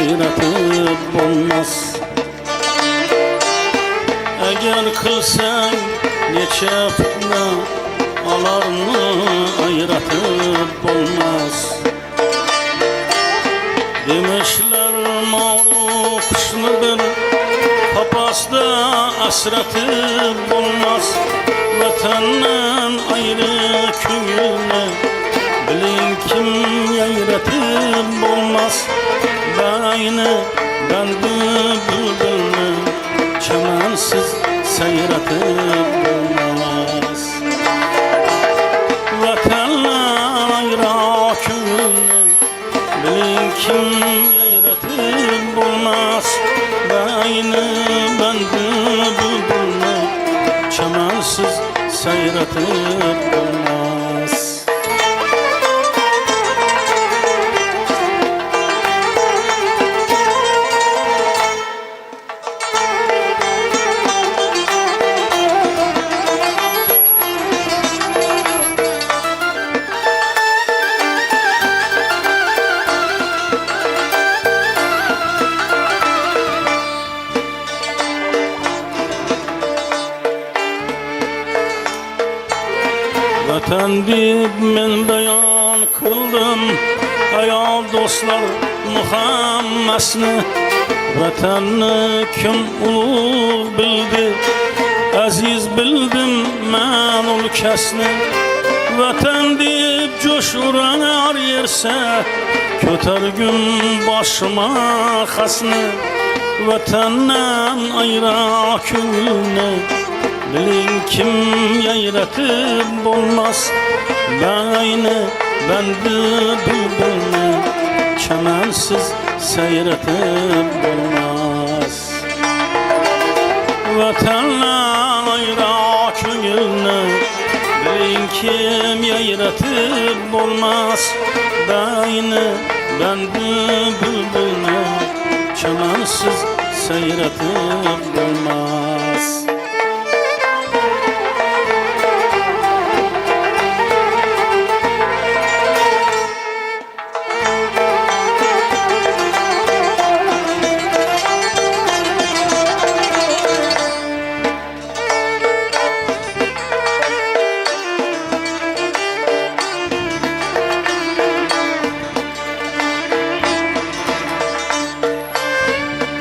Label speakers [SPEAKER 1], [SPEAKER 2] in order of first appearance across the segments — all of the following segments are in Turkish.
[SPEAKER 1] sayratib bo'lmas. Agar qilsang necha fitna, alarni ayratib bo'lmas. Demişler mağru kuşnu bir kapasda asratib bo'lmas. Vatandan ayrı ko'ngilni biling kim yayratib bo'lmas. Bayni bandu bulbulni chamansiz sayratib bo'lmas. Vatandan ayrı ko'ngilni biling kim yayratib bo'lmas. Bayni bandu bulbulni chamansiz sayratib bo'lmas. Vatan deb men bayon qildim ayol do'stlar muhammasni. Vatanni kim ulug' bildi, aziz bildim men ulkasni. Vatan deb jo'sh uranar yersa, ko'targum boshima xasni. Vatandan ayro ko'ngilni biling kim yayratib bo'lmas. Bayni bandu bulbulni chamansiz sayratib bo'lmas. Vatandan ayro ko'ngilni biling kim yayratib bo'lmas. Bayni bandu bulbulni chamansiz sayratib bo'lmas.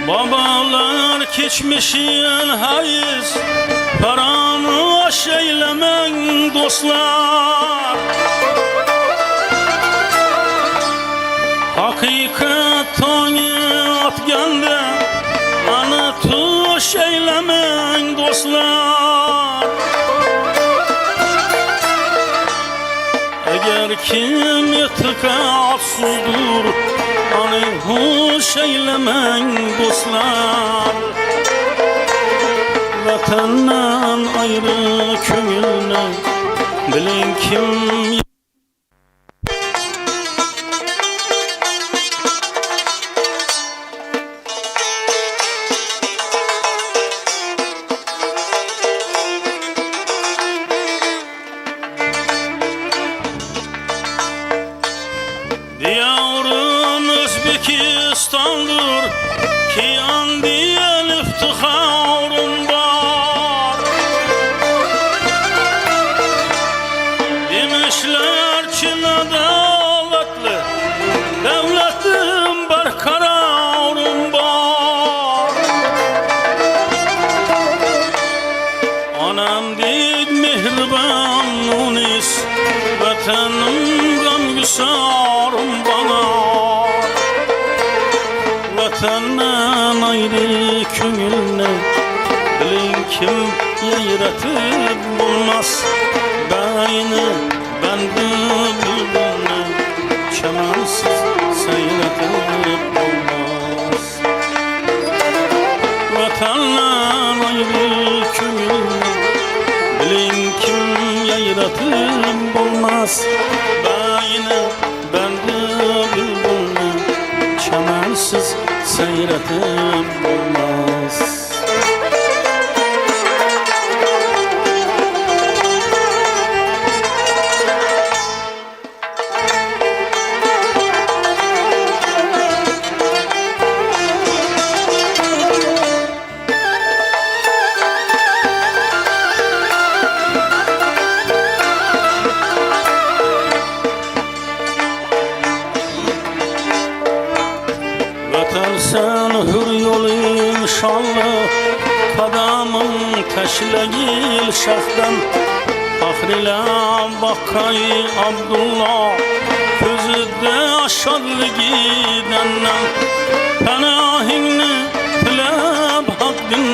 [SPEAKER 1] Babalar keçmişin hayız, paramı eylemeng dostlar. Hakikat toni atganda, ana tuş eylemeng dostlar. Eğer kim itikatsızdır, ani huş eylemeng dostlar. Vatandan ayrı ko'ngilni biling kim Diyarım Özbekistan'dır ki an diyen iftiharım var. Demişler Çin adaletli, devletim berkararım var. Anam değil mihriban unis, vatanım gamgüsarım bana. Vatandan ayrı ko'ngilni biling kim yayratib bo'lmas. Bayni bandu bulbulni chamansiz sayratib bo'lmas. Vatandan ayrı ko'ngilni biling kim yayratib bo'lmas. Bayni bandu bulbulni chamansiz sayratib bo'lmas. sen hür yolu inşallah Kadamın teşlegil şahdan Fahrile bakay Abdullah Közüde aşağı gidenden Penahini tileb hakkın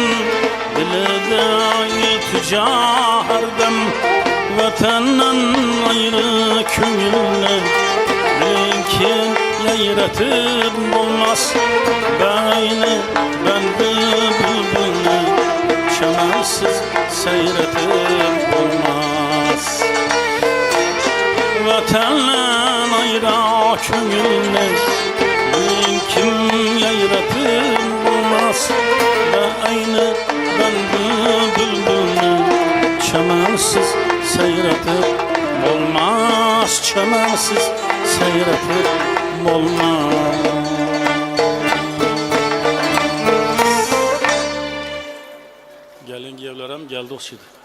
[SPEAKER 1] Dilede iltica herdem Vatenden ayrı kümülle Linkin yayretib olmaz Beyni bendi bülbülü Çemensiz seyretib olmaz Vatenden ayrı kümülle Linkin yayretib olmaz Beyni bendi bülbülü Çemensiz seyretib olmaz Çemensiz seyretib olmaz Gelin gevlerem geldi oxşidi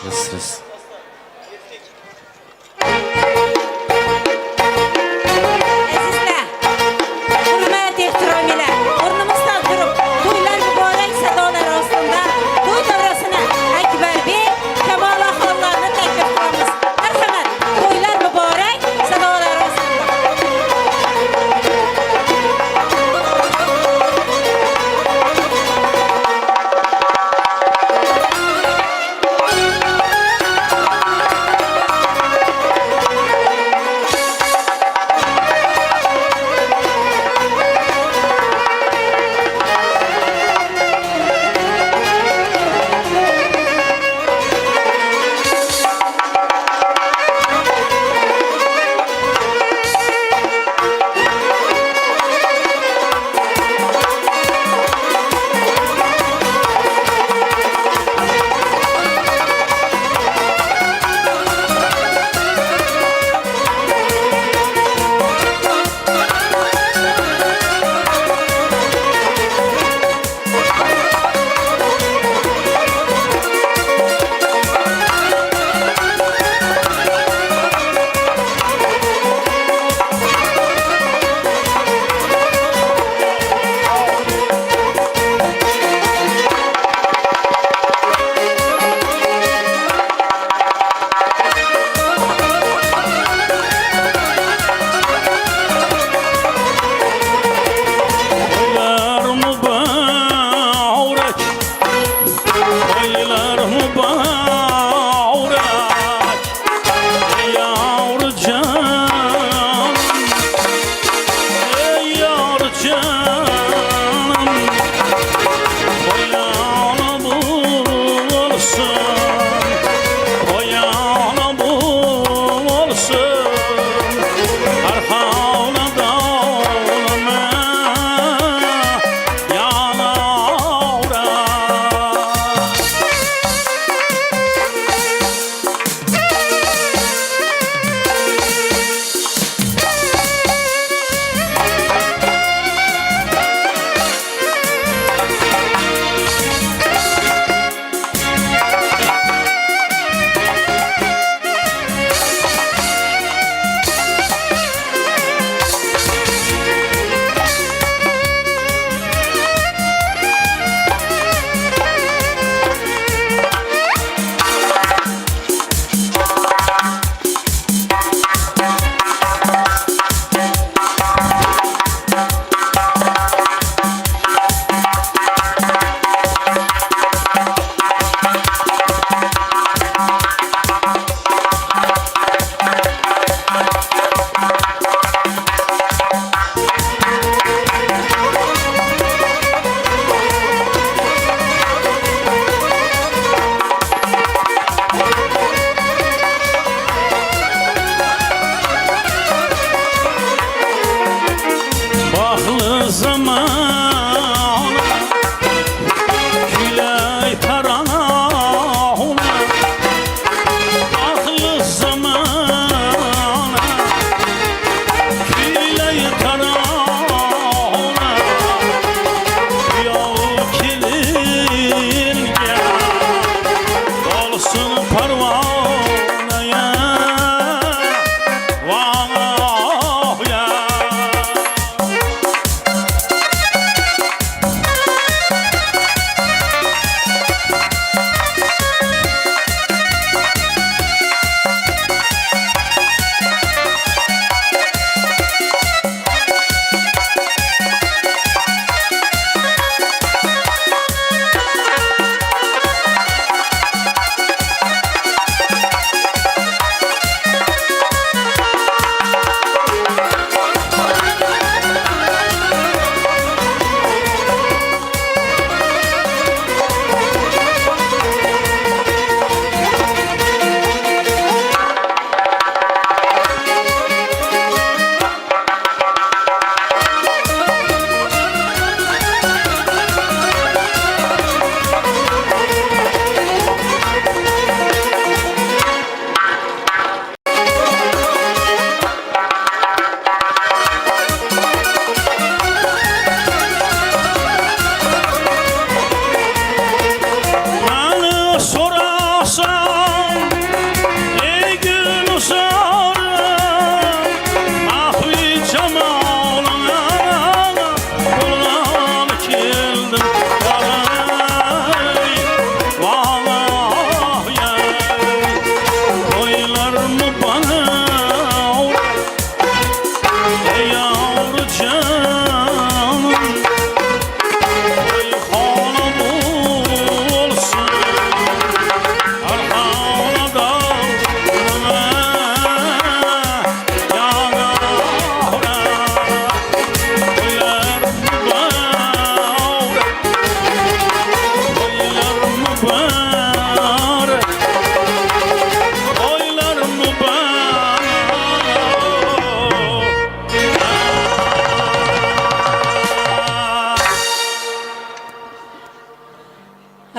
[SPEAKER 2] Nasılsınız?
[SPEAKER 3] Azizlar, hurmat ehtiromilar, o'rnimizdan turib, to'ylar muborak sadolar ostida to'y davrasini Akbarbek Kamol Ahonlarni taklif qilamiz. Marhamat, to'ylar muborak sadolar ostida.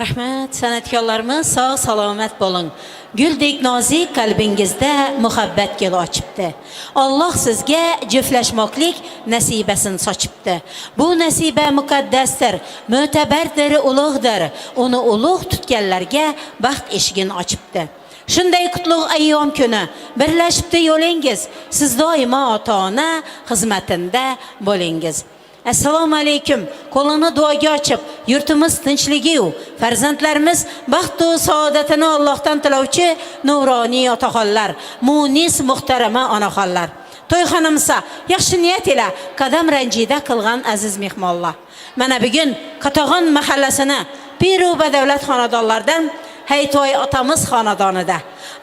[SPEAKER 3] Rahmat, san'atkorlarimiz sog' salomat bo'ling. Guldek nozik qalbingizda muhabbat guli ochibdi. Alloh sizga juftlashmoqlik nasibasini sochibdi. Bu nasiba muqaddasdir, mo'tabardir, ulug'dir. Uni ulug' tutganlarga baxt eshigini ochibdi. Shunday qutlug' ayyom kuni birlashibdi yo'lingiz. Siz doimo ota-ona xizmatida bo'lingiz. Assalomu alaykum. Qo'lini duoga ochib, yurtimiz tinchligi-yu, farzandlarimiz baxt va saodatini Allohdan tilovchi nuroniy otaxonlar, munis muhtarama onaxonlar. To'yxonamizda yaxshi niyat ila qadam ranjida qilgan aziz mehmonlar. Mana bugun Qatag'on mahallasini Piru badavlat xonadonlardan Haytoy otamiz xonadonida,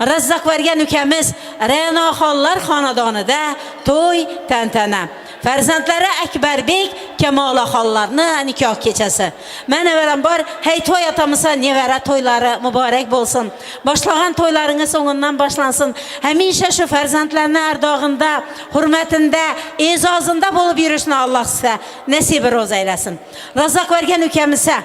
[SPEAKER 3] Razzaq bergan ukamiz Ra'noxonlar xonadonida to'y tantana. Farzandlari Akbarbek, Kamolaxonlarni nikoh kechasi. Mana bilan bor Haytoy otamizga nevara to'ylari muborak bo'lsin. Boshlagan to'ylaringiz so'ngidan boshlansin. Hamisha shu farzandlarning ardog'inda, hurmatida, e'zozida bo'lib yurishni Alloh sizga nasib ro'z aylasin. Razzaq bergan ukamizga,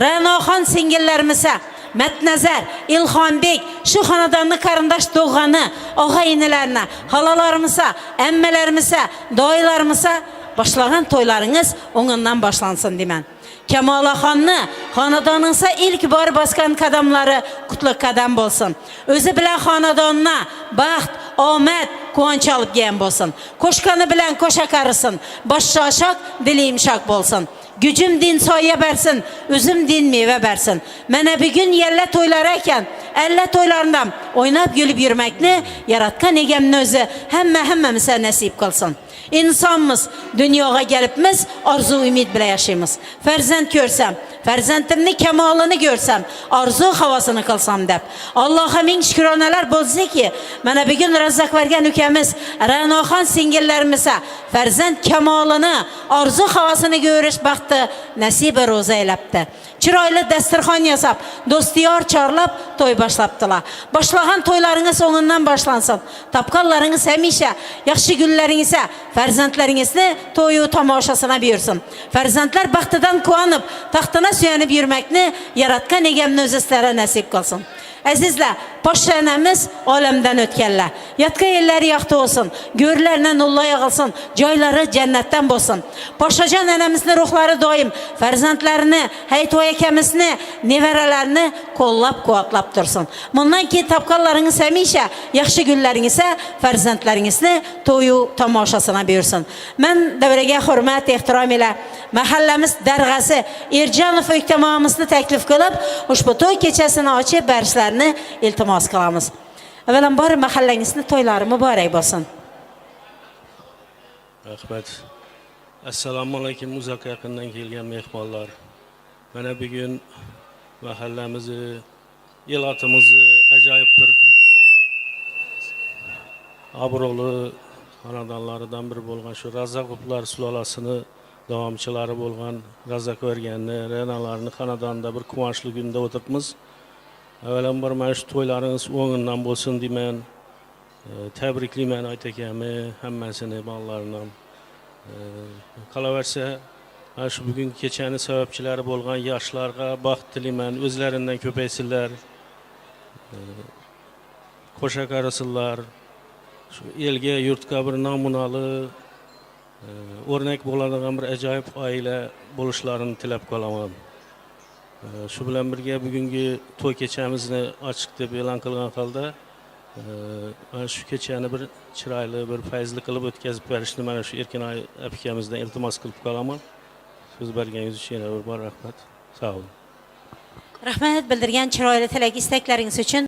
[SPEAKER 3] Ra'noxon singillarimizni Matnazar, Ilhonbek, shu xonadonni qarindosh to'g'ani, og'a-inilarni, halolarimizga, ammalarimizga, doylarimizga boshlagan to'ylaringiz o'ngidan boshlansin deyman. Kamolaxonni xonadoningizga ilk bor bosgan qadamlari qutlug' qadam bo'lsin. O'zi bilan xonadonga baxt, omad, quvonch olib kelgan bo'lsin. Qo'shqani bilan qo'sha qarisin. Bosh shoshaq, dili yumshoq bo'lsin. Gücüm din soya bersin, üzüm din meyve bersin. Mana bugun yalla to'ylari ekan, alla to'ylardan o'ynab gülüp yurmakni yaratgan egamni o'zi hammamizga nasib qilsin. İnsanmiz, dunyoga kelibmiz, orzu umid bilan yashaymiz. Farzand ko'rsam, farzandimni kamolini ko'rsam, orzu havosini qilsam deb. Allohga ming shukronalar bo'lsa-ki, mana bugun Razzaq bergan ukamiz Ra'noxon singillarimiz farzand kamolini, orzu havosini ko'rish baxti nasib ro'za aylabdi. Chiroyli dasturxon yasab, do'stiyor chorlab to'y boshlabdilar. Boshlagan to'ylaringiz so'ngidan boshlansın. Tapqanlaringiz hamisha yaxshi kunlaringizga farzandlaringizni to'yu tomoshasına buyursin. Farzandlar baxtidan quvonib, taxtına suyanib yurmakni yaratgan egamni o'zi sizlarga nasib qilsin. Azizlar, poshshanamiz olamdan o'tganlar. Yotgan yerlari yaxshi bo'lsin, go'rlardan nurlar yog'ilsin, joylari jannatdan bo'lsin. Poshshajon onamizning ruhlari doim farzandlarini, Haytoy akamizni, nevaralarini qo'llab-quvvatlab tursin. Bundan keyin topganlaringiz hamisha yaxshi kunlaringizga farzandlaringizni to'yu tomoshasına buyursin. Men davraga hurmat, ehtirom ila mahallamiz darg'asi Erjonov o'ktamamizni taklif qilib, ushbu to'y kechasini ochib berishlarini iltimos qilamiz. Avvalambor mahallangizni to'ylari muborak bo'lsin.
[SPEAKER 1] Rahmat. Assalomu alaykum uzoq yaqindan kelgan mehmonlar. Mana bugun mahallamizni, elatimizni ajoyib bir obro'li xonadonlaridan biri bo'lgan shu Razzaqovlar sulolasini davomchilari bo'lgan Razzaq berganni, Ra'nolarni xonadonida bir quvonchli kunda o'tiribmiz. Avvalambor mana shu to'ylaringiz o'ngidan bo'lsin deyman. Tabriklayman aytakamni, hammasini bolalarni. Qolaversa, mana shu bugungi kechani sababchilari bo'lgan yoshlarga baxt tilayman, o'zlaridan ko'paysinlar. Qo'sha qarasinlar. Shu elga, yurtga bir namunali o'rnak bo'ladigan bir ajoyib oila bo'lishlarini tilab qolaman. Shu bilan birga bugungi to'y kechamizni ochiq deb e'lon qilgan holda mana shu kechani bir chiroyli, bir fayzli qilib o'tkazib berishni mana shu Erkinoy akamizdan iltimos qilib qolaman. So'z berganingiz uchun yana bir bor rahmat. Sog' bo'ling.
[SPEAKER 3] Rahmat bildirgan chiroyli tilak istaklaringiz uchun